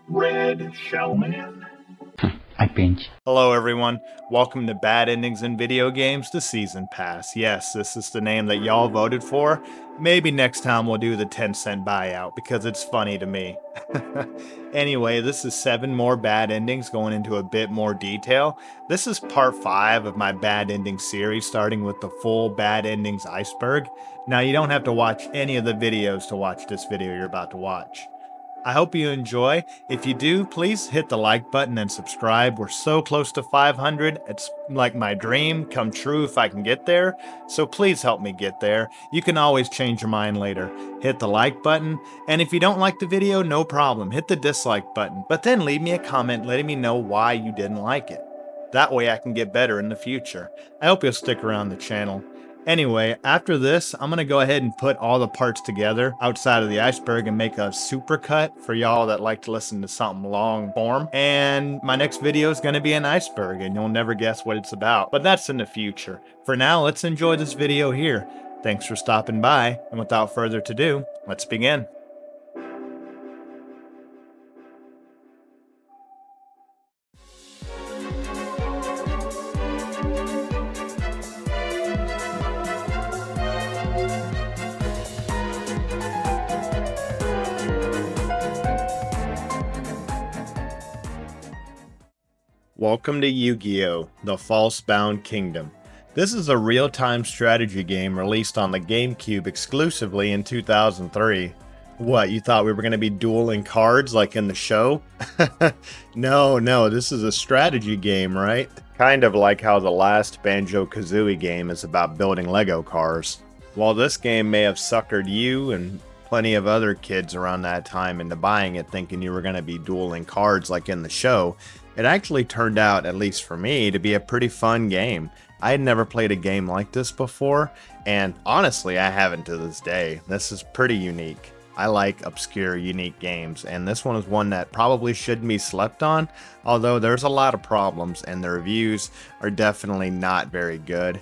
Red Shellman. I pinch. Hello everyone, welcome to Bad Endings in Video Games, the Season Pass. Yes, this is the name that y'all voted for. Maybe next time we'll do the 10-cent buyout, because it's funny to me. Anyway, this is 7 more bad endings going into a bit more detail. This is part 5 of my bad ending series, starting with the full bad endings iceberg. Now you don't have to watch any of the videos to watch this video you're about to watch. I hope you enjoy. If you do, please hit the like button and subscribe. We're so close to 500. It's like my dream come true if I can get there. So please help me get there. You can always change your mind later. Hit the like button. And if you don't like the video, no problem. Hit the dislike button. But then leave me a comment letting me know why you didn't like it. That way I can get better in the future. I hope you'll stick around the channel. Anyway, after this, I'm going to go ahead and put all the parts together outside of the iceberg and make a supercut for y'all that like to listen to something long form. And my next video is going to be an iceberg and you'll never guess what it's about. But that's in the future. For now, let's enjoy this video here. Thanks for stopping by. And without further ado, let's begin. Welcome to Yu-Gi-Oh! The False-Bound Kingdom. This is a real-time strategy game released on the GameCube exclusively in 2003. What, you thought we were going to be dueling cards like in the show? No, this is a strategy game, right? Kind of like how the last Banjo-Kazooie game is about building Lego cars. While this game may have suckered you and plenty of other kids around that time into buying it thinking you were going to be dueling cards like in the show, it actually turned out, at least for me, to be a pretty fun game. I had never played a game like this before, and honestly, I haven't to this day. This is pretty unique. I like obscure, unique games, and this one is one that probably shouldn't be slept on, although there's a lot of problems, and the reviews are definitely not very good.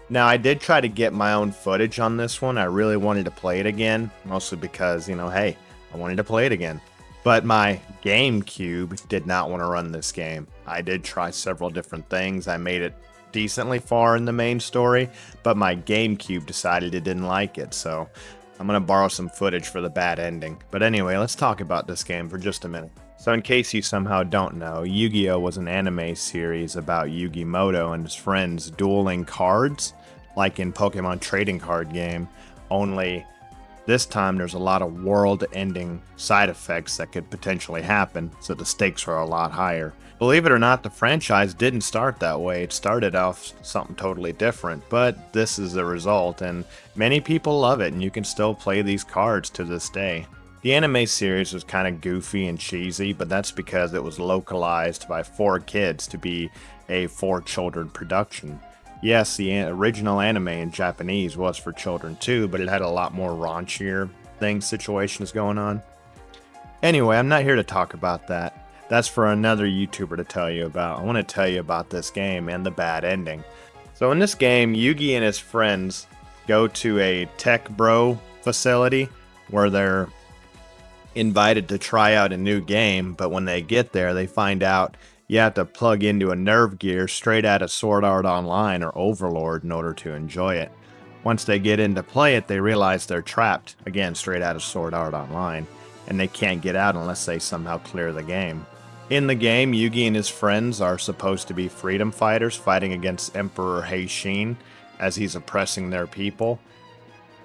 Now, I did try to get my own footage on this one. I really wanted to play it again, mostly because, hey, I wanted to play it again. But my GameCube did not want to run this game. I did try several different things. I made it decently far in the main story, but my GameCube decided it didn't like it, so I'm going to borrow some footage for the bad ending. But anyway, let's talk about this game for just a minute. So in case you somehow don't know, Yu-Gi-Oh! Was an anime series about Yugimoto and his friends dueling cards, like in Pokemon trading card game, only this time there's a lot of world-ending side effects that could potentially happen, so the stakes are a lot higher. Believe it or not, the franchise didn't start that way. It started off something totally different, but this is the result, and many people love it, and you can still play these cards to this day. The anime series was kind of goofy and cheesy, but that's because it was localized by 4 kids to be a for-children production. Yes, the original anime in Japanese was for children too, but it had a lot more raunchier situations going on. Anyway, I'm not here to talk about that. That's for another YouTuber to tell you about. I want to tell you about this game and the bad ending. So in this game, Yugi and his friends go to a tech bro facility where they're invited to try out a new game, but when they get there, they find out you have to plug into a nerve gear straight out of Sword Art Online or Overlord in order to enjoy it. Once they get in to play it, they realize they're trapped, again straight out of Sword Art Online, and they can't get out unless they somehow clear the game. In the game, Yugi and his friends are supposed to be freedom fighters fighting against Emperor Heishin as he's oppressing their people.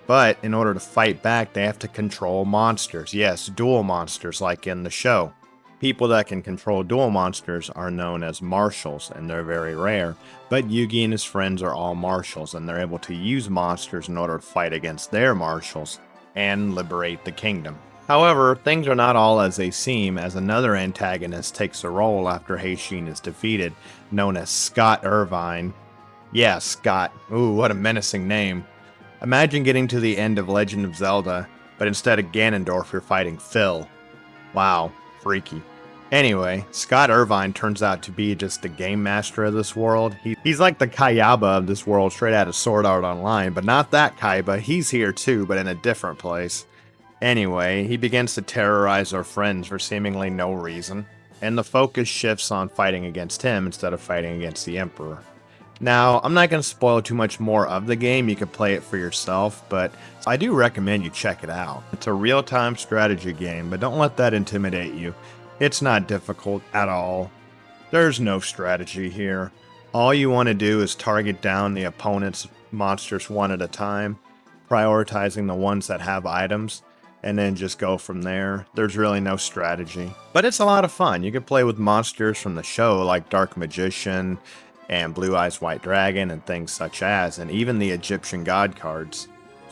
But in order to fight back, they have to control monsters. Yes, dual monsters like in the show. People that can control dual monsters are known as marshals, and they're very rare, but Yugi and his friends are all marshals, and they're able to use monsters in order to fight against their marshals and liberate the kingdom. However, things are not all as they seem, as another antagonist takes a role after Heishin is defeated, known as Scott Irvine. Yeah, Scott. Ooh, what a menacing name. Imagine getting to the end of Legend of Zelda, but instead of Ganondorf, you're fighting Phil. Wow, freaky. Anyway, Scott Irvine turns out to be just the game master of this world. He's like the Kayaba of this world straight out of Sword Art Online, but not that Kaiba. He's here too, but in a different place. Anyway, he begins to terrorize our friends for seemingly no reason, and the focus shifts on fighting against him instead of fighting against the Emperor. Now, I'm not going to spoil too much more of the game, you can play it for yourself, but I do recommend you check it out. It's a real-time strategy game, but don't let that intimidate you. It's not difficult at all. There's no strategy here. All you want to do is target down the opponent's monsters one at a time, prioritizing the ones that have items, and then just go from there. There's really no strategy. But it's a lot of fun. You can play with monsters from the show like Dark Magician and Blue Eyes White Dragon and things such as, and even the Egyptian god cards.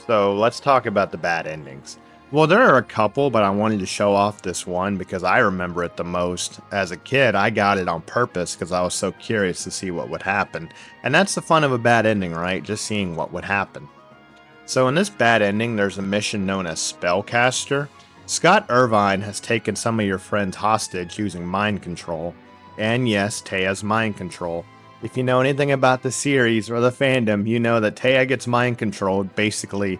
So let's talk about the bad endings. Well, there are a couple, but I wanted to show off this one because I remember it the most. As a kid, I got it on purpose because I was so curious to see what would happen. And that's the fun of a bad ending, right? Just seeing what would happen. So in this bad ending, there's a mission known as Spellcaster. Scott Irvine has taken some of your friends hostage using mind control. And yes, Teia's mind control. If you know anything about the series or the fandom, you know that Teia gets mind controlled basically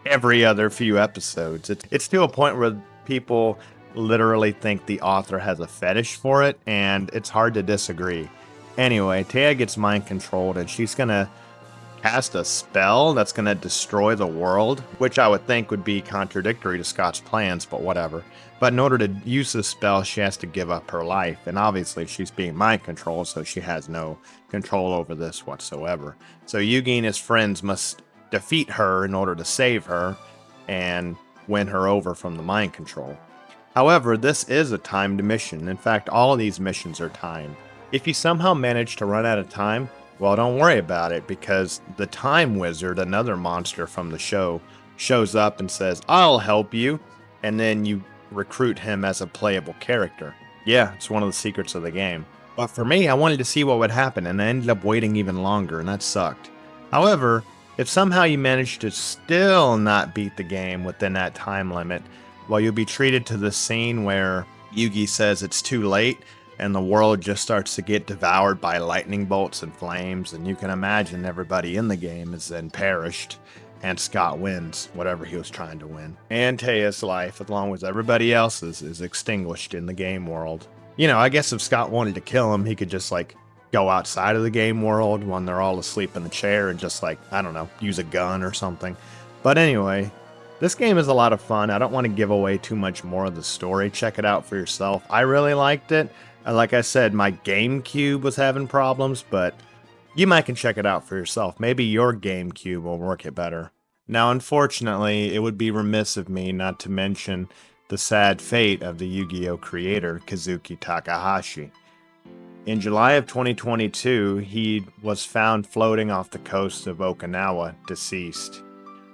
every other few episodes. It's to a point where people literally think the author has a fetish for it, and it's hard to disagree. Anyway, Teia gets mind controlled, and she's gonna cast a spell that's gonna destroy the world, which I would think would be contradictory to Scott's plans, but whatever. But in order to use this spell, she has to give up her life, and obviously she's being mind controlled, so she has no control over this whatsoever. So Yugi and his friends must defeat her in order to save her and win her over from the mind control. However, this is a timed mission. In fact, all of these missions are timed. If you somehow manage to run out of time, well, don't worry about it, because the Time Wizard, another monster from the show, shows up and says, "I'll help you," and then you recruit him as a playable character. Yeah, it's one of the secrets of the game. But for me, I wanted to see what would happen, and I ended up waiting even longer, and that sucked. However, if somehow you manage to still not beat the game within that time limit, well, you'll be treated to the scene where Yugi says it's too late, and the world just starts to get devoured by lightning bolts and flames, and you can imagine everybody in the game is then perished, and Scott wins whatever he was trying to win. And Teia's life, along with everybody else's, is extinguished in the game world. You know, I guess if Scott wanted to kill him, he could just, go outside of the game world when they're all asleep in the chair and just, I don't know, use a gun or something. But anyway, this game is a lot of fun. I don't want to give away too much more of the story. Check it out for yourself. I really liked it. Like I said, my GameCube was having problems, but you might can check it out for yourself. Maybe your GameCube will work it better. Now, unfortunately, it would be remiss of me not to mention the sad fate of the Yu-Gi-Oh! Creator, Kazuki Takahashi. In July of 2022, he was found floating off the coast of Okinawa, deceased.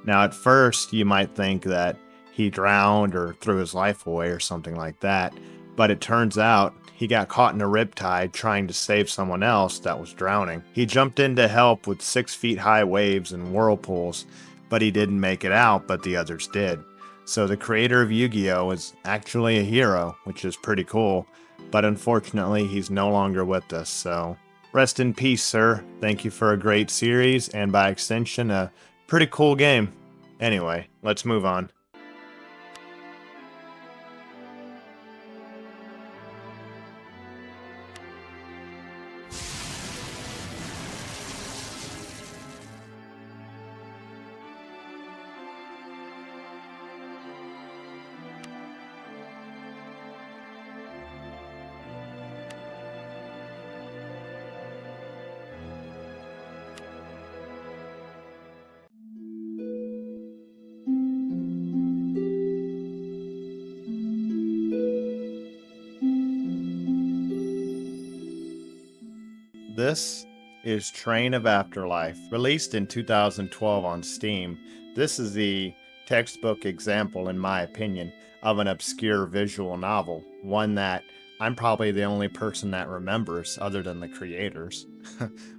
Now, at first, you might think that he drowned or threw his life away or something like that, but it turns out he got caught in a riptide trying to save someone else that was drowning. He jumped in to help with 6-feet-high waves and whirlpools, but he didn't make it out, but the others did. So the creator of Yu-Gi-Oh! Is actually a hero, which is pretty cool, but unfortunately he's no longer with us, so rest in peace, sir. Thank you for a great series, and by extension, a pretty cool game. Anyway, let's move on. This is Train of Afterlife, released in 2012 on Steam. This is the textbook example, in my opinion, of an obscure visual novel, one that I'm probably the only person that remembers other than the creators.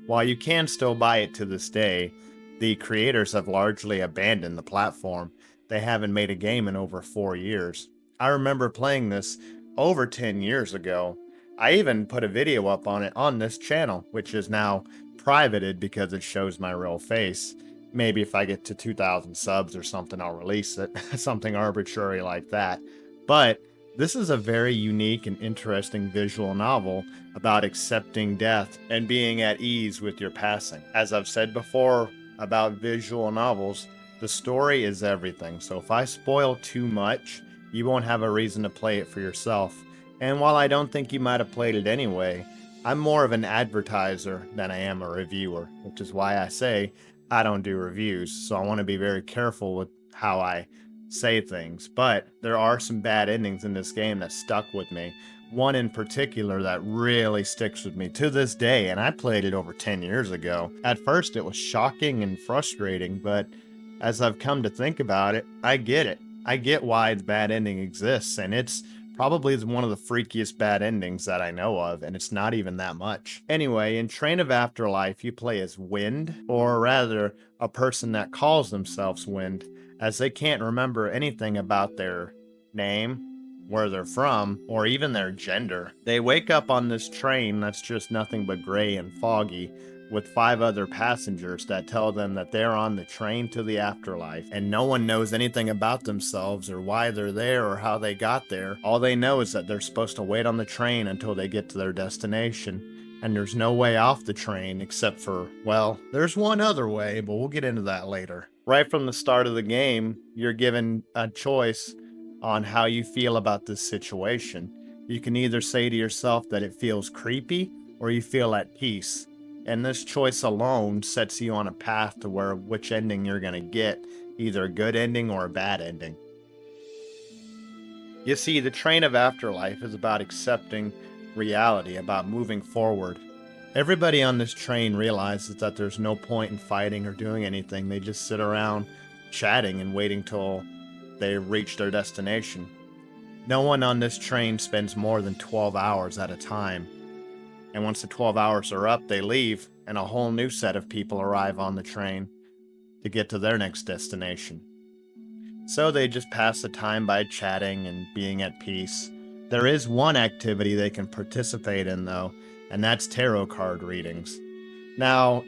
While you can still buy it to this day, the creators have largely abandoned the platform. They haven't made a game in over 4 years. I remember playing this over 10 years ago. I even put a video up on it on this channel, which is now privated because it shows my real face. Maybe if I get to 2,000 subs or something, I'll release it. Something arbitrary like that. But this is a very unique and interesting visual novel about accepting death and being at ease with your passing. As I've said before about visual novels, the story is everything. So if I spoil too much, you won't have a reason to play it for yourself. And while I don't think you might have played it anyway, I'm more of an advertiser than I am a reviewer, which is why I say I don't do reviews. So I want to be very careful with how I say things. But there are some bad endings in this game that stuck with me. One in particular that really sticks with me to this day, and I played it over 10 years ago. At first it was shocking and frustrating, but as I've come to think about it, I get it. I get why the bad ending exists, and it's probably one of the freakiest bad endings that I know of, and it's not even that much. Anyway, in Train of Afterlife, you play as Wind, or rather, a person that calls themselves Wind, as they can't remember anything about their name, where they're from, or even their gender. They wake up on this train that's just nothing but gray and foggy, with 5 other passengers that tell them that they're on the train to the afterlife, and no one knows anything about themselves or why they're there or how they got there. All they know is that they're supposed to wait on the train until they get to their destination, and there's no way off the train except for, well, there's one other way, but we'll get into that later. Right from the start of the game, you're given a choice on how you feel about this situation. You can either say to yourself that it feels creepy or you feel at peace. And this choice alone sets you on a path to where which ending you're going to get, either a good ending or a bad ending. You see, the Train of Afterlife is about accepting reality, about moving forward. Everybody on this train realizes that there's no point in fighting or doing anything. They just sit around chatting and waiting till they reach their destination. No one on this train spends more than 12 hours at a time. And once the 12 hours are up, they leave, and a whole new set of people arrive on the train to get to their next destination. So they just pass the time by chatting and being at peace. There is one activity they can participate in, though, and that's tarot card readings. Now,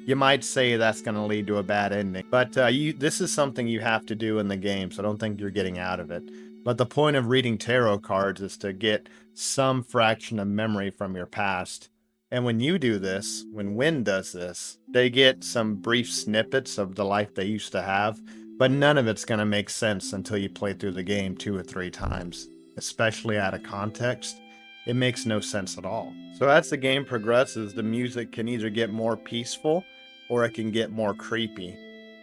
you might say that's going to lead to a bad ending, but this is something you have to do in the game, so I don't think you're getting out of it. But the point of reading tarot cards is to get some fraction of memory from your past. And when you do this, when Wind does this, they get some brief snippets of the life they used to have, but none of it's going to make sense until you play through the game 2 or 3 times, especially out of context. It makes no sense at all. So as the game progresses, the music can either get more peaceful or it can get more creepy.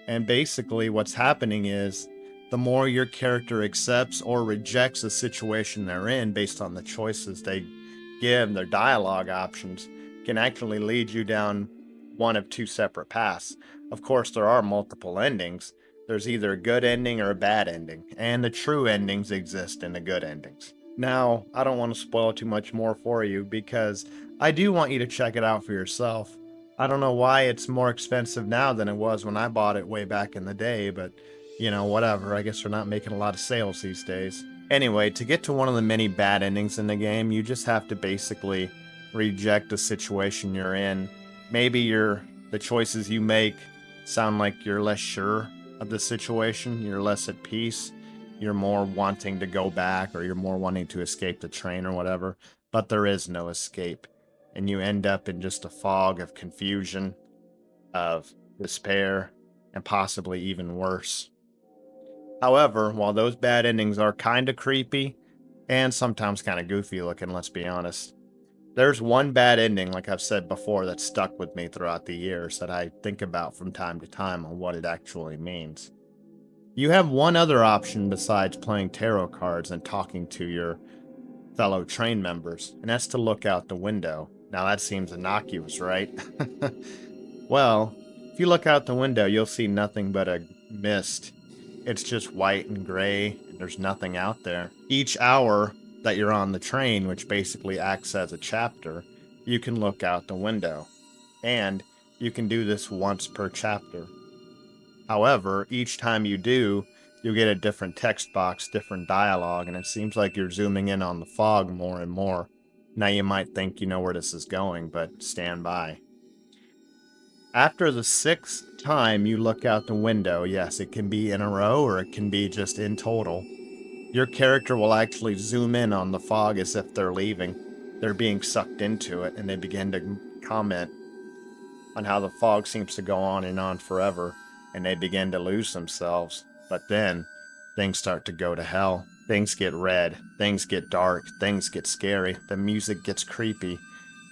And basically what's happening is the more your character accepts or rejects the situation they're in based on the choices they give, their dialogue options can actually lead you down one of 2 separate paths. Of course, there are multiple endings. There's either a good ending or a bad ending, and the true endings exist in the good endings. Now, I don't want to spoil too much more for you because I do want you to check it out for yourself. I don't know why it's more expensive now than it was when I bought it way back in the day, but you know, whatever. I guess they're not making a lot of sales these days. Anyway, to get to one of the many bad endings in the game, you just have to basically reject the situation you're in. Maybe the choices you make sound like you're less sure of the situation, you're less at peace, you're more wanting to go back, or you're more wanting to escape the train or whatever, but there is no escape. And you end up in just a fog of confusion, of despair, and possibly even worse. However, while those bad endings are kind of creepy and sometimes kind of goofy looking, let's be honest, there's one bad ending, like I've said before, that stuck with me throughout the years that I think about from time to time on what it actually means. You have one other option besides playing tarot cards and talking to your fellow train members, and that's to look out the window. Now that seems innocuous, right? Well, if you look out the window, you'll see nothing but a mist. It's just white and gray, and there's nothing out there. Each hour that you're on the train, which basically acts as a chapter, you can look out the window. And you can do this once per chapter. However, each time you do, you'll get a different text box, different dialogue, and it seems like you're zooming in on the fog more and more. Now you might think you know where this is going, but stand by. After the 6th time you look out the window, yes, it can be in a row or it can be just in total, your character will actually zoom in on the fog as if they're leaving. They're being sucked into it, and they begin to comment on how the fog seems to go on and on forever, and they begin to lose themselves. But then, things start to go to hell. Things get red, things get dark, things get scary, the music gets creepy,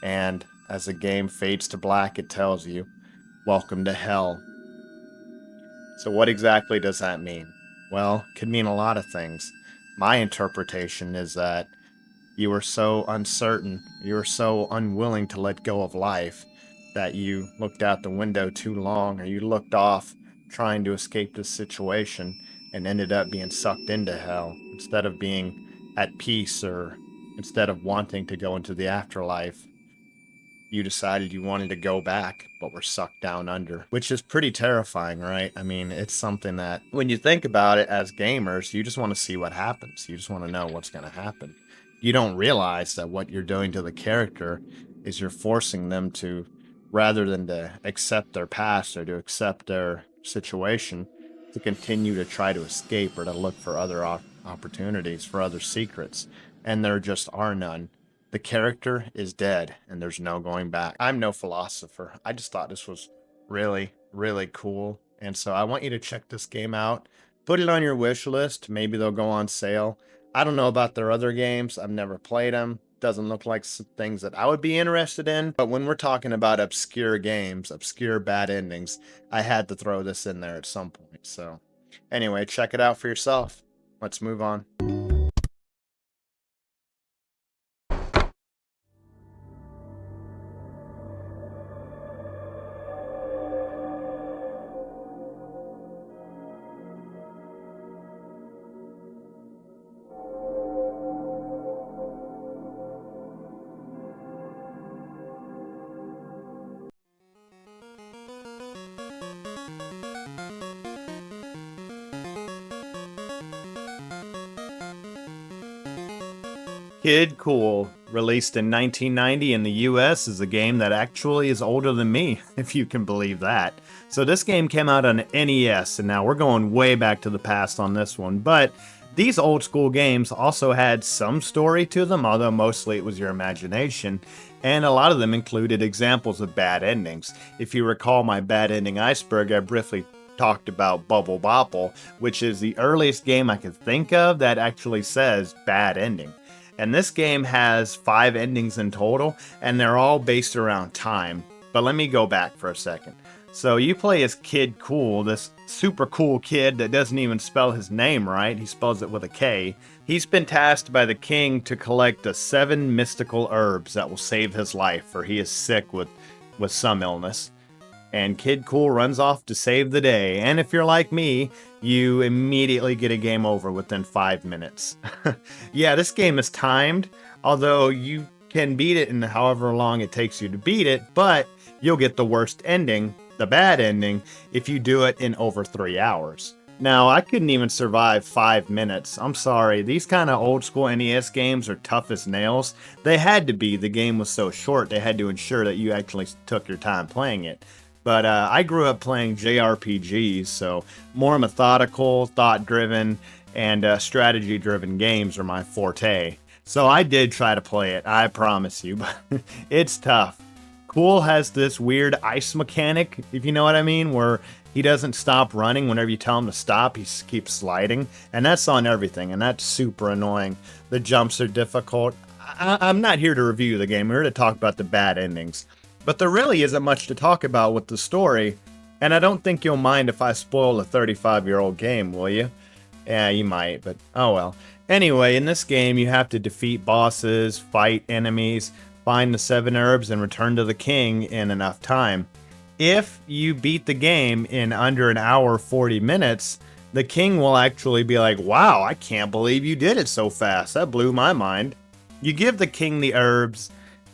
and as the game fades to black, it tells you, welcome to hell. So what exactly does that mean? Well, it could mean a lot of things. My interpretation is that you were so uncertain, you were so unwilling to let go of life that you looked out the window too long, or you looked off trying to escape this situation and ended up being sucked into hell instead of being at peace, or instead of wanting to go into the afterlife. You decided you wanted to go back, but were sucked down under, which is pretty terrifying, right? I mean, it's something that when you think about it as gamers, you just want to see what happens. You just want to know what's going to happen. You don't realize that what you're doing to the character is you're forcing them to, rather than to accept their past or to accept their situation, to continue to try to escape or to look for other opportunities, for other secrets. And there just are none. The character is dead, and there's no going back. I'm no philosopher. I just thought this was really, really cool. And so I want you to check this game out. Put it on your wish list. Maybe they'll go on sale. I don't know about their other games. I've never played them. Doesn't look like some things that I would be interested in. But when we're talking about obscure games, obscure bad endings, I had to throw this in there at some point. So anyway, check it out for yourself. Let's move on. Kid Kool, released in 1990 in the US, is a game that actually is older than me, if you can believe that. So this game came out on NES, and now we're going way back to the past on this one, but these old school games also had some story to them, although mostly it was your imagination, and a lot of them included examples of bad endings. If you recall my bad ending iceberg, I briefly talked about Bubble Bobble, which is the earliest game I could think of that actually says bad ending. And this game has 5 endings in total, and they're all based around time. But let me go back for a second. So you play as Kid Kool, this super cool kid that doesn't even spell his name right. He spells it with a K. He's been tasked by the king to collect the 7 mystical herbs that will save his life, for he is sick with some illness. And Kid Kool runs off to save the day. And if you're like me, you immediately get a game over within 5 minutes. Yeah, this game is timed, although you can beat it in however long it takes you to beat it, but you'll get the worst ending, the bad ending, if you do it in over 3 hours. Now, I couldn't even survive 5 minutes. I'm sorry, these kind of old school NES games are tough as nails. They had to be. The game was so short, they had to ensure that you actually took your time playing it. But I grew up playing JRPGs, so more methodical, thought-driven, and strategy-driven games are my forte. So I did try to play it, I promise you, but it's tough. Kool has this weird ice mechanic, if you know what I mean, where he doesn't stop running. Whenever you tell him to stop, he keeps sliding, and that's on everything, and that's super annoying. The jumps are difficult. I'm not here to review the game, I'm here to talk about the bad endings. But there really isn't much to talk about with the story, and I don't think you'll mind if I spoil a 35-year-old game, will you? Yeah, you might, but oh well. Anyway, in this game, you have to defeat bosses, fight enemies, find the 7 herbs, and return to the king in enough time. If you beat the game in under an hour 40 minutes, the king will actually be like, wow, I can't believe you did it so fast. That blew my mind. You give the king the herbs,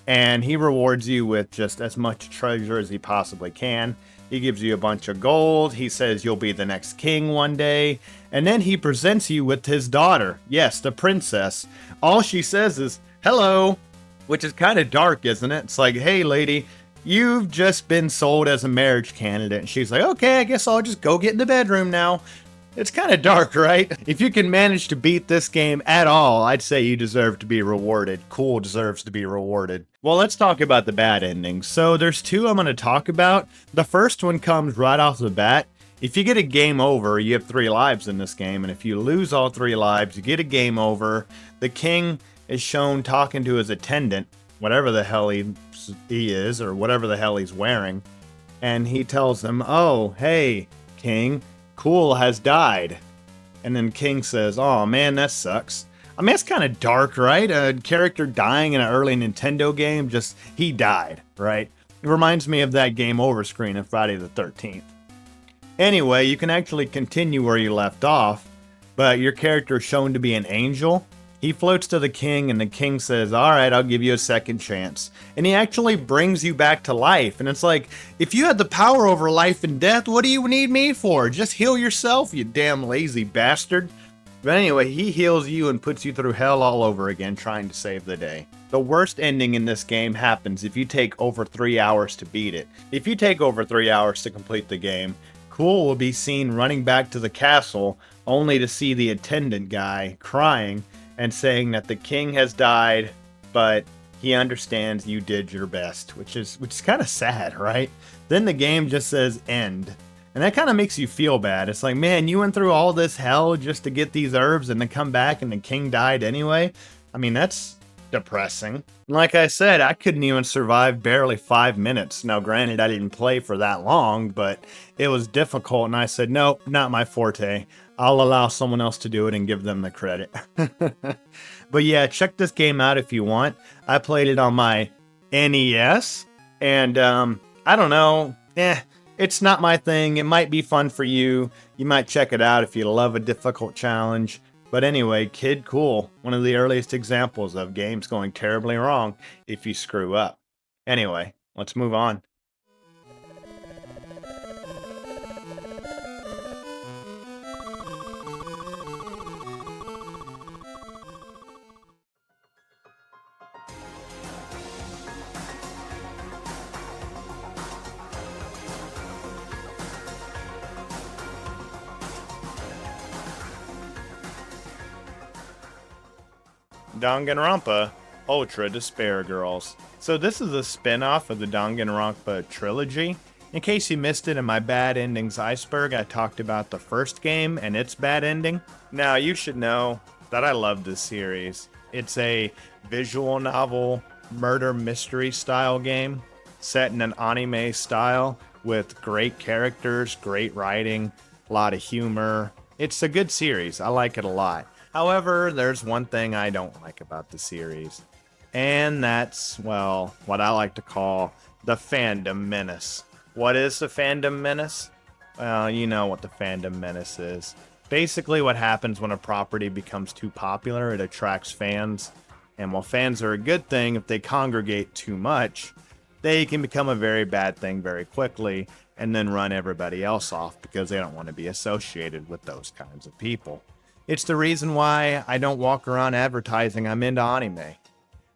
and he rewards you with just as much treasure as he possibly can. He gives you a bunch of gold. He says you'll be the next king one day. And then he presents you with his daughter. Yes, the princess. All she says is, hello. Which is kind of dark, isn't it? It's like, hey, lady, you've just been sold as a marriage candidate. And she's like, okay, I guess I'll just go get in the bedroom now. It's kind of dark, right? If you can manage to beat this game at all, I'd say you deserve to be rewarded. Kool deserves to be rewarded. Well, let's talk about the bad endings. So there's two I'm going to talk about. The first one comes right off the bat. If you get a game over, you have 3 lives in this game, and if you lose all 3 lives, you get a game over. The king is shown talking to his attendant, whatever the hell he is, or whatever the hell he's wearing, and he tells him, oh, hey, king, Kool has died. And then King says, oh man, that sucks. I mean, it's kind of dark, right? A character dying in an early Nintendo game, just, he died, right? It reminds me of that game over screen in Friday the 13th. Anyway, you can actually continue where you left off, but your character is shown to be an angel. He floats to the king, and the king says, all right, I'll give you a second chance. And he actually brings you back to life. And it's like, if you had the power over life and death, what do you need me for? Just heal yourself, you damn lazy bastard. But anyway, he heals you and puts you through hell all over again, trying to save the day. The worst ending in this game happens if you take over 3 hours to beat it. If you take over 3 hours to complete the game, Kool will be seen running back to the castle, only to see the attendant guy crying and saying that the king has died, but he understands you did your best, which is kind of sad, right? Then the game just says end. And that kind of makes you feel bad. It's like, man, you went through all this hell just to get these herbs and then come back and the king died anyway. I mean, that's depressing. Like I said, I couldn't even survive barely 5 minutes. Now, granted, I didn't play for that long, but it was difficult. And I said, nope, not my forte. I'll allow someone else to do it and give them the credit. But yeah, check this game out if you want. I played it on my NES, and I don't know, it's not my thing. It might be fun for you. You might check it out if you love a difficult challenge. But anyway, Kid Kool, one of the earliest examples of games going terribly wrong if you screw up. Anyway, let's move on. Danganronpa Ultra Despair Girls. So this is a spin-off of the Danganronpa trilogy. In case you missed it in my bad endings iceberg, I talked about the first game and its bad ending. Now you should know that I love this series. It's a visual novel, murder mystery style game set in an anime style with great characters, great writing, a lot of humor. It's a good series. I like it a lot. However, there's one thing I don't like about the series, and that's, well, what I like to call the fandom menace. What is the fandom menace? Well, you know what the fandom menace is. Basically, what happens when a property becomes too popular, it attracts fans, and while fans are a good thing, if they congregate too much, they can become a very bad thing very quickly, and then run everybody else off because they don't want to be associated with those kinds of people. It's the reason why I don't walk around advertising I'm into anime.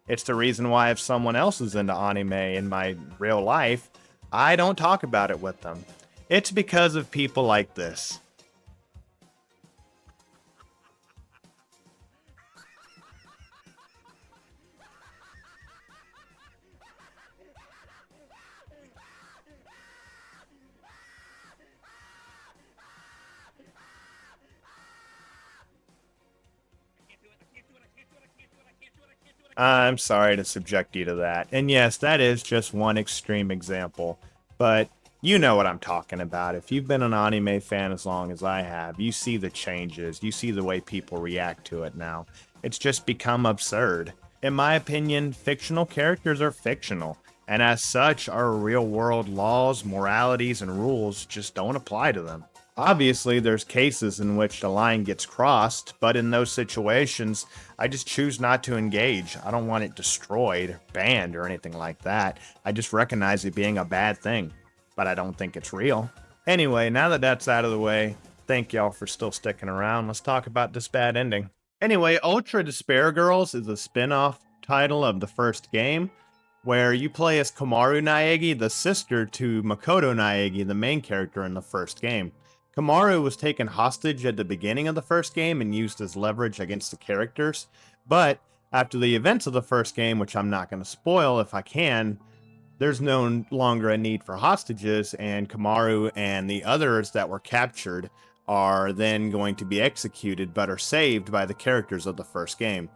It's the reason why if someone else is into anime in my real life, I don't talk about it with them. It's because of people like this. I'm sorry to subject you to that. And yes, that is just one extreme example. But you know what I'm talking about. If you've been an anime fan as long as I have, you see the changes. You see the way people react to it now. It's just become absurd. In my opinion, fictional characters are fictional. And as such, our real-world laws, moralities, and rules just don't apply to them. Obviously, there's cases in which the line gets crossed, but in those situations, I just choose not to engage. I don't want it destroyed, banned, or anything like that. I just recognize it being a bad thing, but I don't think it's real. Anyway, now that that's out of the way, thank y'all for still sticking around. Let's talk about this bad ending. Anyway, Ultra Despair Girls is a spin-off title of the first game. where you play as Komaru Naegi, the sister to Makoto Naegi, the main character in the first game. Komaru was taken hostage at the beginning of the first game and used as leverage against the characters, but after the events of the first game, which I'm not going to spoil if I can, there's no longer a need for hostages, and Komaru and the others that were captured are then going to be executed but are saved by the characters of the first game,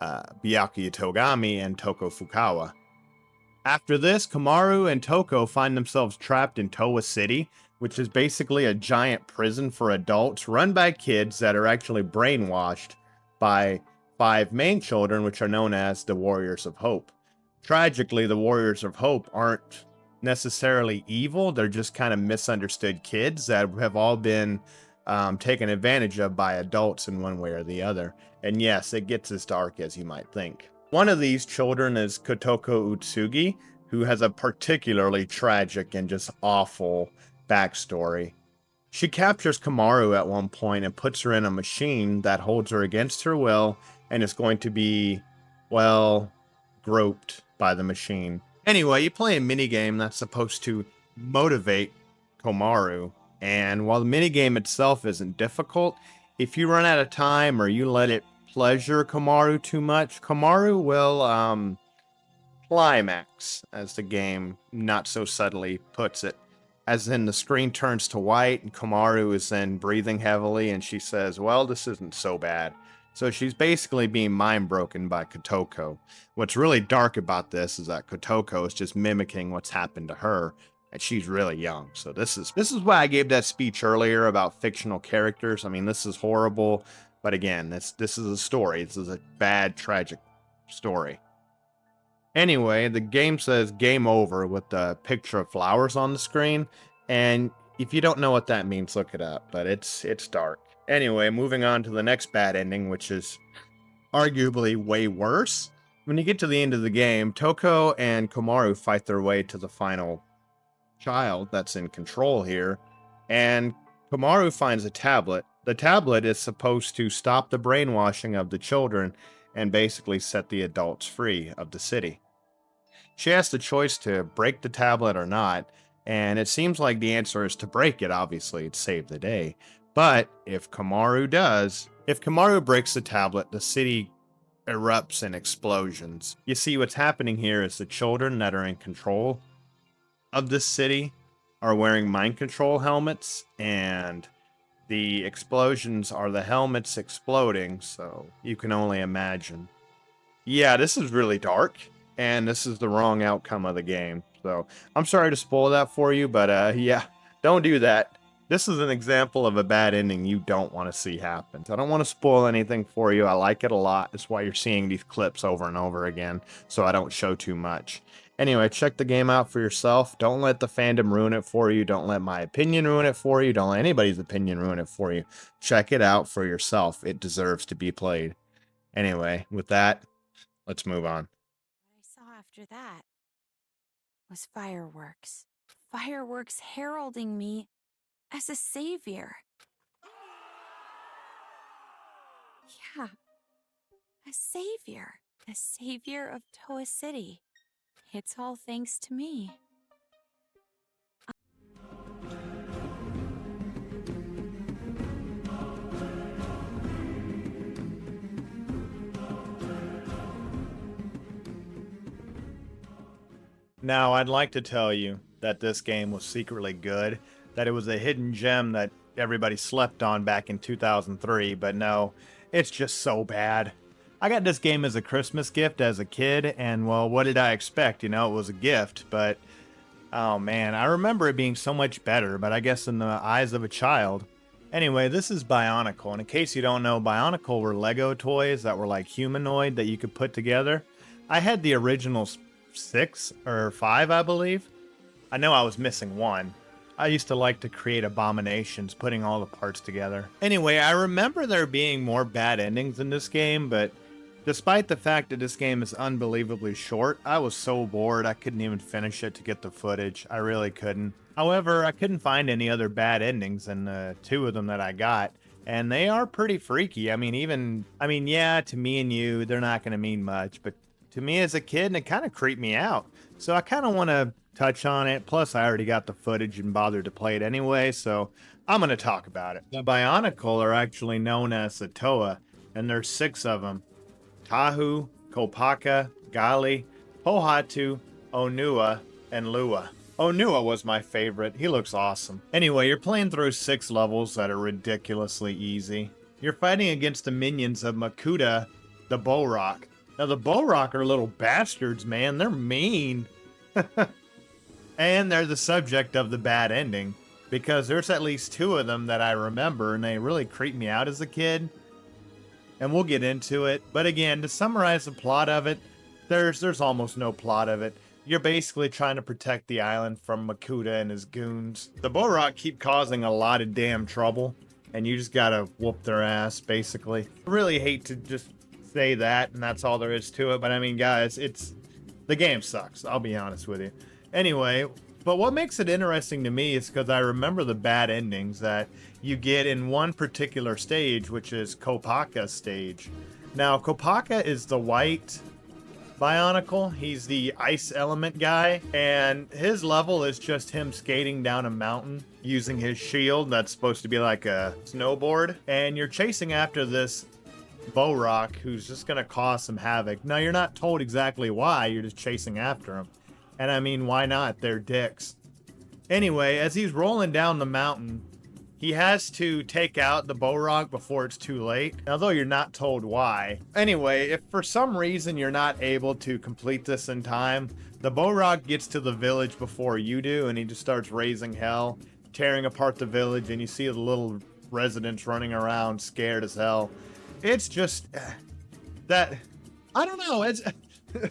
Byakuya Togami and Toko Fukawa. After this, Komaru and Toko find themselves trapped in Towa City, which is basically a giant prison for adults run by kids that are actually brainwashed by 5 main children, which are known as the Warriors of Hope. Tragically, the Warriors of Hope aren't necessarily evil. They're just kind of misunderstood kids that have all been taken advantage of by adults in one way or the other. And yes, it gets as dark as you might think. One of these children is Kotoko Utsugi, who has a particularly tragic and just awful backstory. She captures Komaru at one point and puts her in a machine that holds her against her will and is going to be, well, groped by the machine. Anyway, you play a minigame that's supposed to motivate Komaru, and while the minigame itself isn't difficult, if you run out of time or you let it pleasure Komaru too much, Komaru will climax, as the game not so subtly puts it. As in, the screen turns to white and Komaru is then breathing heavily and she says, well, this isn't so bad. So she's basically being mind broken by Kotoko. What's really dark about this is that Kotoko is just mimicking what's happened to her, and she's really young. So this is why I gave that speech earlier about fictional characters. I mean, this is horrible, but again, this is a story. This is a bad, tragic story. Anyway, the game says game over with the picture of flowers on the screen, and if you don't know what that means, look it up, but it's dark. Anyway, moving on to the next bad ending, which is arguably way worse. When you get to the end of the game, Toko and Komaru fight their way to the final child that's in control here, and Komaru finds a tablet. The tablet is supposed to stop the brainwashing of the children and basically set the adults free of the city. She has the choice to break the tablet or not, and it seems like the answer is to break it, obviously, to save the day. But if Komaru breaks the tablet, the city erupts in explosions. You see, what's happening here is the children that are in control of this city are wearing mind control helmets, and the explosions are the helmets exploding, so you can only imagine. Yeah, this is really dark, and this is the wrong outcome of the game. So I'm sorry to spoil that for you, but yeah, don't do that. This is an example of a bad ending you don't want to see happen. I don't want to spoil anything for you. I like it a lot. That's why you're seeing these clips over and over again, so I don't show too much. Anyway, check the game out for yourself. Don't let the fandom ruin it for you. Don't let my opinion ruin it for you. Don't let anybody's opinion ruin it for you. Check it out for yourself. It deserves to be played. Anyway, with that, let's move on. What I saw after that was fireworks. Fireworks heralding me as a savior. Yeah, a savior. A savior of Towa City. It's all thanks to me. Now, I'd like to tell you that this game was secretly good, that it was a hidden gem that everybody slept on back in 2003, but no, it's just so bad. I got this game as a Christmas gift as a kid, and well, what did I expect? You know, it was a gift, but oh man, I remember it being so much better, but I guess in the eyes of a child. Anyway, this is Bionicle, and in case you don't know, Bionicle were Lego toys that were like humanoid that you could put together. I had the original 6 or 5, I believe. I know I was missing one. I used to like to create abominations, putting all the parts together. Anyway, I remember there being more bad endings in this game, but despite the fact that this game is unbelievably short, I was so bored I couldn't even finish it to get the footage. I really couldn't. However, I couldn't find any other bad endings than the 2 of them that I got, and they are pretty freaky. Yeah, to me and you, they're not going to mean much, but to me as a kid, and it kind of creeped me out. So I kind of want to touch on it. Plus, I already got the footage and bothered to play it anyway, so I'm going to talk about it. The Bionicle are actually known as the Toa, and there's 6 of them. Tahu, Kopaka, Gali, Pohatu, Onua, and Lua. Onua was my favorite. He looks awesome. Anyway, you're playing through 6 levels that are ridiculously easy. You're fighting against the minions of Makuta, the Bohrok. Now, the Bohrok are little bastards, man. They're mean. And they're the subject of the bad ending, because there's at least 2 of them that I remember, and they really creeped me out as a kid. And we'll get into it. But again, to summarize the plot of it, there's almost no plot of it. You're basically trying to protect the island from Makuta and his goons. The Bohrok keep causing a lot of damn trouble, and you just gotta whoop their ass, basically. I really hate to just say that, and that's all there is to it, but I mean, guys, the game sucks, I'll be honest with you. Anyway, but what makes it interesting to me is because I remember the bad endings that you get in one particular stage, which is Kopaka's stage. Now, Kopaka is the white Bionicle. He's the ice element guy, and his level is just him skating down a mountain using his shield that's supposed to be like a snowboard, and you're chasing after this Bohrok who's just gonna cause some havoc. Now, you're not told exactly why, you're just chasing after him. And I mean, why not? They're dicks. Anyway, as he's rolling down the mountain, he has to take out the Bohrok before it's too late, although you're not told why. Anyway, if for some reason you're not able to complete this in time, the Bohrok gets to the village before you do, and he just starts raising hell, tearing apart the village, and you see the little residents running around scared as hell. It's just that, I don't know,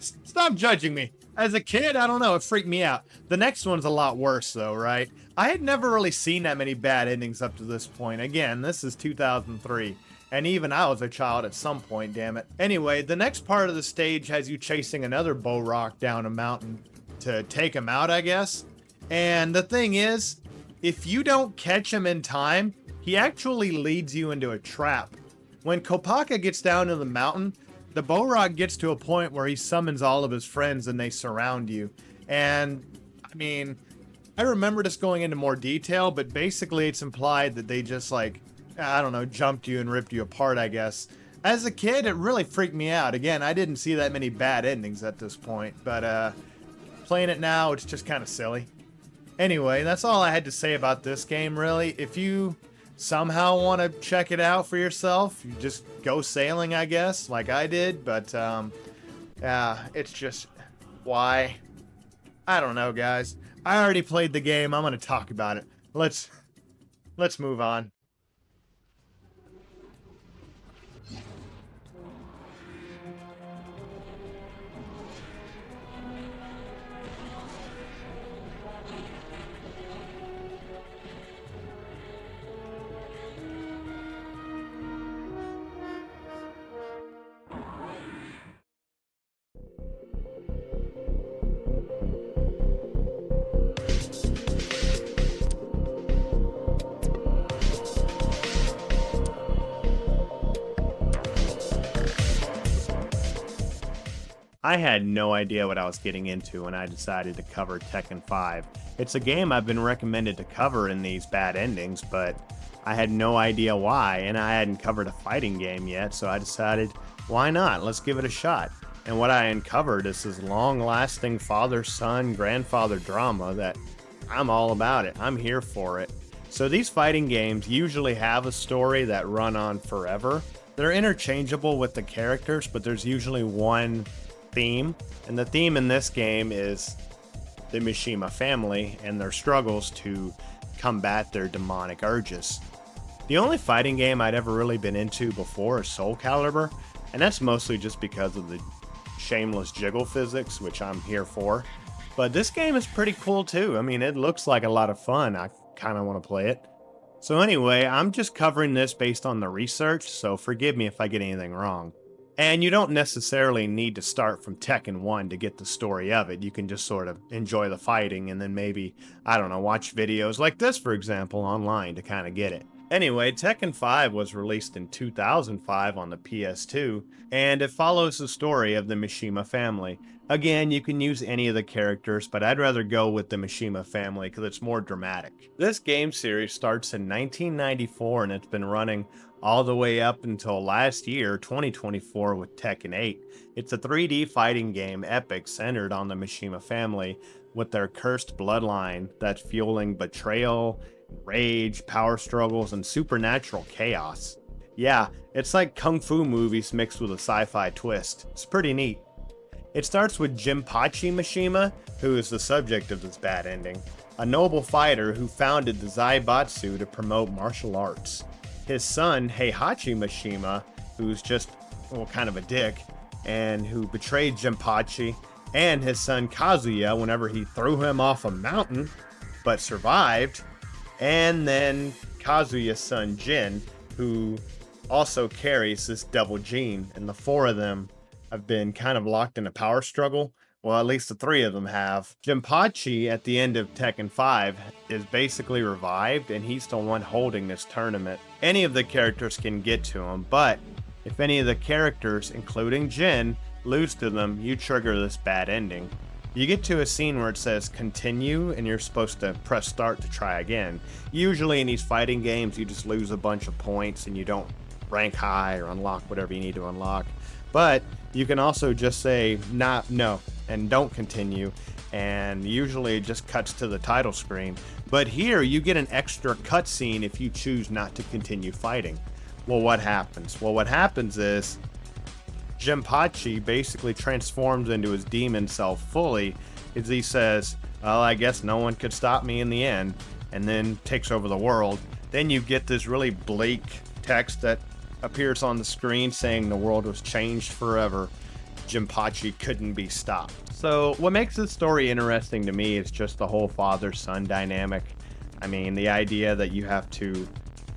stop judging me. As a kid, I don't know, it freaked me out. The next one's a lot worse though, right? I had never really seen that many bad endings up to this point. Again, this is 2003, and even I was a child at some point, damn it. Anyway, the next part of the stage has you chasing another Bohrok down a mountain to take him out, I guess. And the thing is, if you don't catch him in time, he actually leads you into a trap. When Kopaka gets down to the mountain, the Bohrok gets to a point where he summons all of his friends and they surround you. And, I mean, I remember this going into more detail, but basically it's implied that they just, like, I don't know, jumped you and ripped you apart, I guess. As a kid, it really freaked me out. Again, I didn't see that many bad endings at this point, but playing it now, it's just kind of silly. Anyway, that's all I had to say about this game, really. If you somehow want to check it out for yourself, you just go sailing, I guess, like I did, but it's just, why? I don't know, guys. I already played the game. I'm going to talk about it. Let's move on. I had no idea what I was getting into when I decided to cover Tekken 5. It's a game I've been recommended to cover in these bad endings, but I had no idea why, and I hadn't covered a fighting game yet, so I decided, why not? Let's give it a shot. And what I uncovered is this long-lasting father-son, grandfather drama that I'm all about it. I'm here for it. So these fighting games usually have a story that run on forever. They're interchangeable with the characters, but there's usually one theme, and the theme in this game is the Mishima family and their struggles to combat their demonic urges. The only fighting game I'd ever really been into before is Soul Calibur, and that's mostly just because of the shameless jiggle physics, which I'm here for. But this game is pretty cool too. I mean, it looks like a lot of fun. I kind of want to play it. So anyway, I'm just covering this based on the research, so forgive me if I get anything wrong. And you don't necessarily need to start from Tekken 1 to get the story of it. You can just sort of enjoy the fighting and then maybe, I don't know, watch videos like this, for example, online to kind of get it. Anyway, Tekken 5 was released in 2005 on the PS2, and it follows the story of the Mishima family. Again, you can use any of the characters, but I'd rather go with the Mishima family because it's more dramatic. This game series starts in 1994 and it's been running all the way up until last year, 2024, with Tekken 8. It's a 3D fighting game epic centered on the Mishima family with their cursed bloodline that's fueling betrayal, rage, power struggles, and supernatural chaos. Yeah, it's like kung fu movies mixed with a sci-fi twist. It's pretty neat. It starts with Jinpachi Mishima, who is the subject of this bad ending, a noble fighter who founded the Zaibatsu to promote martial arts. His son, Heihachi Mishima, who's just, well, kind of a dick, and who betrayed Jinpachi, and his son Kazuya whenever he threw him off a mountain, but survived, and then Kazuya's son Jin, who also carries this double gene, and the four of them have been kind of locked in a power struggle. Well, at least the three of them have. Jinpachi, at the end of Tekken 5, is basically revived, and he's the one holding this tournament. Any of the characters can get to him, but if any of the characters, including Jin, lose to them, you trigger this bad ending. You get to a scene where it says continue, and you're supposed to press start to try again. Usually in these fighting games, you just lose a bunch of points and you don't rank high or unlock whatever you need to unlock. But you can also just say no and don't continue, and usually it just cuts to the title screen. But here you get an extra cutscene if you choose not to continue fighting. Well, what happens? Well, what happens is Jinpachi basically transforms into his demon self fully as he says, well, I guess no one could stop me in the end, and then takes over the world. Then you get this really bleak text that appears on the screen saying the world was changed forever. Jinpachi couldn't be stopped. So what makes this story interesting to me is just the whole father-son dynamic. I mean, the idea that you have to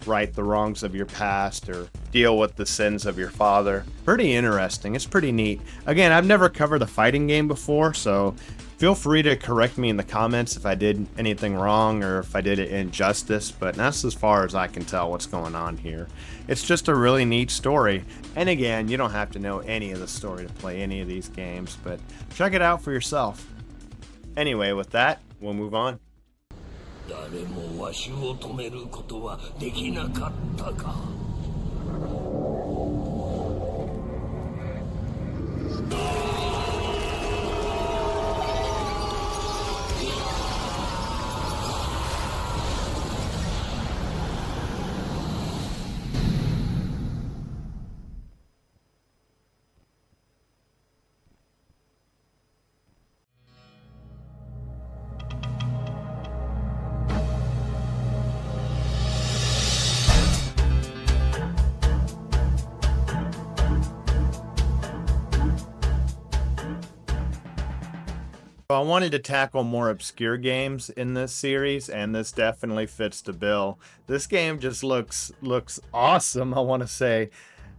right the wrongs of your past or deal with the sins of your father. Pretty interesting. It's pretty neat. Again, I've never covered a fighting game before, so feel free to correct me in the comments if I did anything wrong or if I did it injustice, but that's as far as I can tell what's going on here. It's just a really neat story. And again, you don't have to know any of the story to play any of these games, but check it out for yourself. Anyway, with that, we'll move on. 誰もわしを止めることはできなかったか。So I wanted to tackle more obscure games in this series, and this definitely fits the bill. This game just looks awesome, I want to say,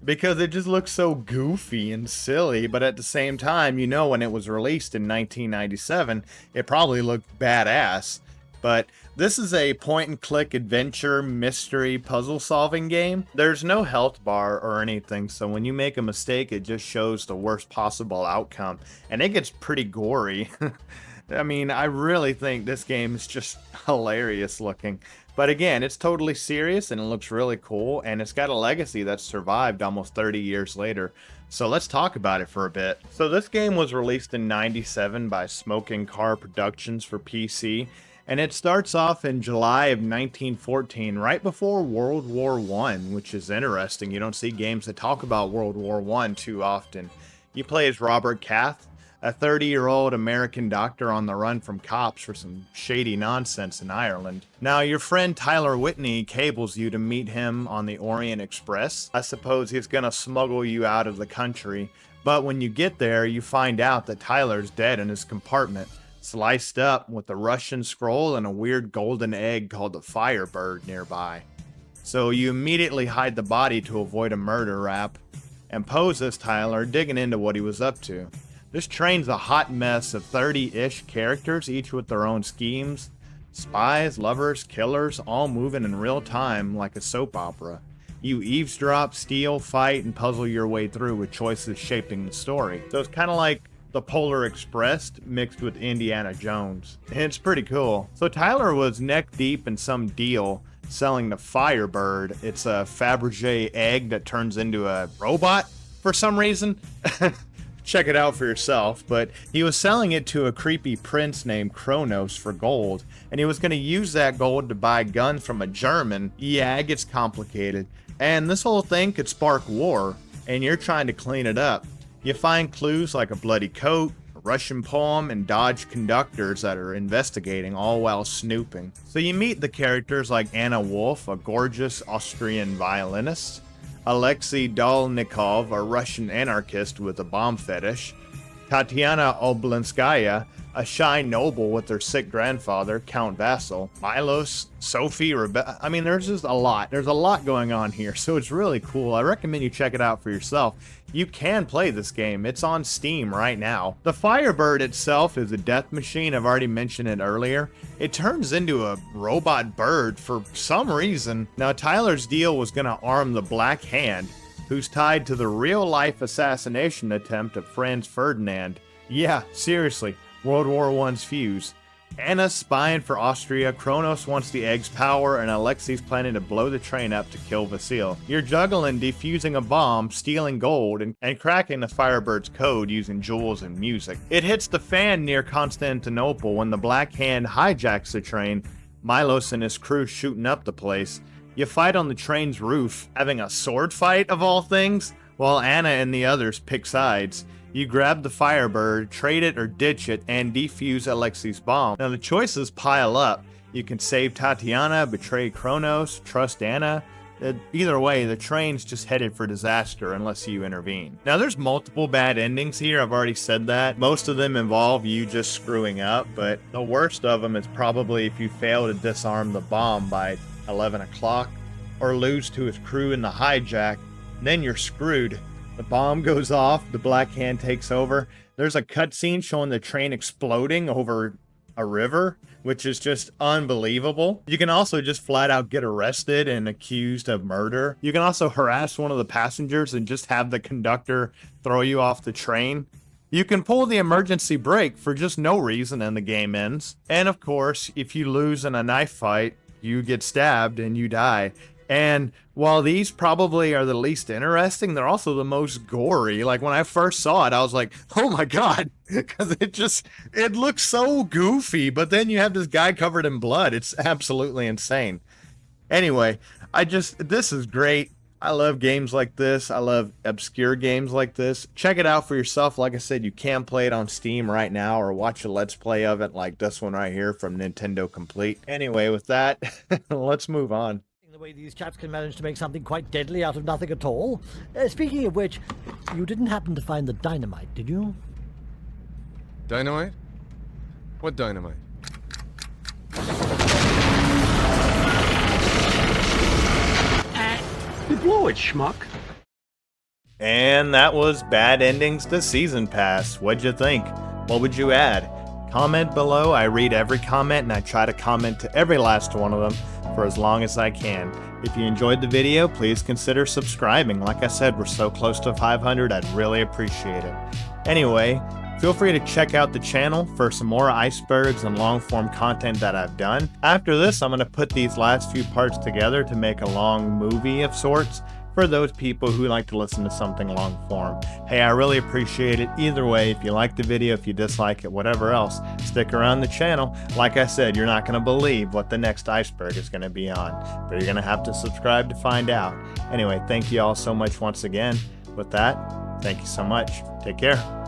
because it just looks so goofy and silly, but at the same time, you know, when it was released in 1997, it probably looked badass. But this is a point-and-click adventure, mystery, puzzle-solving game. There's no health bar or anything, so when you make a mistake, it just shows the worst possible outcome. And it gets pretty gory. I mean, I really think this game is just hilarious looking. But again, it's totally serious, and it looks really cool, and it's got a legacy that's survived almost 30 years later. So let's talk about it for a bit. So this game was released in '97 by Smoking Car Productions for PC. And it starts off in July of 1914, right before World War I, which is interesting. You don't see games that talk about World War I too often. You play as Robert Cath, a 30-year-old American doctor on the run from cops for some shady nonsense in Ireland. Now, your friend Tyler Whitney cables you to meet him on the Orient Express. I suppose he's gonna smuggle you out of the country, but when you get there, you find out that Tyler's dead in his compartment, sliced up with a Russian scroll and a weird golden egg called the Firebird nearby. So you immediately hide the body to avoid a murder rap and pose as Tyler, digging into what he was up to. This train's a hot mess of 30-ish characters, each with their own schemes, Spies, lovers, killers, all moving in real time like a soap opera. You eavesdrop, steal, fight, and puzzle your way through with choices shaping the story. So it's kind of like the Polar Express mixed with Indiana Jones. And it's pretty cool. So Tyler was neck deep in some deal selling the Firebird. It's a Fabergé egg that turns into a robot for some reason. Check it out for yourself. But he was selling it to a creepy prince named Kronos for gold. And he was going to use that gold to buy guns from a German. Yeah, it gets complicated. And this whole thing could spark war, and you're trying to clean it up. You find clues like a bloody coat, a Russian poem, and dodge conductors that are investigating, all while snooping. So you meet the characters like Anna Wolf, a gorgeous Austrian violinist, Alexei Dolnikov, a Russian anarchist with a bomb fetish, Tatiana Oblinskaya, a shy noble with their sick grandfather, Count Vasil, Milos, Sophie, I mean, there's just a lot. There's a lot going on here, so it's really cool. I recommend you check it out for yourself. You can play this game. It's on Steam right now. The Firebird itself is a death machine. I've already mentioned it earlier. It turns into a robot bird for some reason. Now, Tyler's deal was going to arm the Black Hand, who's tied to the real-life assassination attempt of Franz Ferdinand. Yeah, seriously. World War I's fuse. Anna's spying for Austria, Kronos wants the egg's power, and Alexei's planning to blow the train up to kill Vasil. You're juggling defusing a bomb, stealing gold, and cracking the Firebird's code using jewels and music. It hits the fan near Constantinople when the Black Hand hijacks the train, Milos and his crew shooting up the place. You fight on the train's roof, having a sword fight of all things, while Anna and the others pick sides. You grab the Firebird, trade it or ditch it, and defuse Alexei's bomb. Now the choices pile up. You can save Tatiana, betray Kronos, trust Anna. Either way, the train's just headed for disaster unless you intervene. Now there's multiple bad endings here, I've already said that. Most of them involve you just screwing up, but the worst of them is probably if you fail to disarm the bomb by 11 o'clock or lose to his crew in the hijack, then you're screwed. The bomb goes off, the Black Hand takes over. There's a cutscene showing the train exploding over a river, which is just unbelievable. You can also just flat out get arrested and accused of murder. You can also harass one of the passengers and just have the conductor throw you off the train. You can pull the emergency brake for just no reason and the game ends. And of course, if you lose in a knife fight, you get stabbed and you die. And while these probably are the least interesting, they're also the most gory. Like when I first saw it, I was like, oh my God, because it looks so goofy, but then you have this guy covered in blood. It's absolutely insane. Anyway, this is great. I love games like this. I love obscure games like this. Check it out for yourself. Like I said, you can play it on Steam right now or watch a Let's Play of it like this one right here from Nintendo Complete. Anyway, with that, let's move on. The way these chaps can manage to make something quite deadly out of nothing at all. Speaking of which, you didn't happen to find the dynamite, did you? Dynamite? What dynamite? You blow it, schmuck. And that was Bad Endings to Season Pass. What'd you think? What would you add? Comment below. I read every comment and I try to comment to every last one of them for as long as I can. If you enjoyed the video, please consider subscribing. Like I said, we're so close to 500, I'd really appreciate it. Anyway, feel free to check out the channel for some more icebergs and long-form content that I've done. After this, I'm going to put these last few parts together to make a long movie of sorts for those people who like to listen to something long form. Hey, I really appreciate it. Either way, if you like the video, if you dislike it, whatever else, stick around the channel. Like I said, you're not going to believe what the next iceberg is going to be on, but you're going to have to subscribe to find out. Anyway, thank you all so much once again. With that, thank you so much. Take care.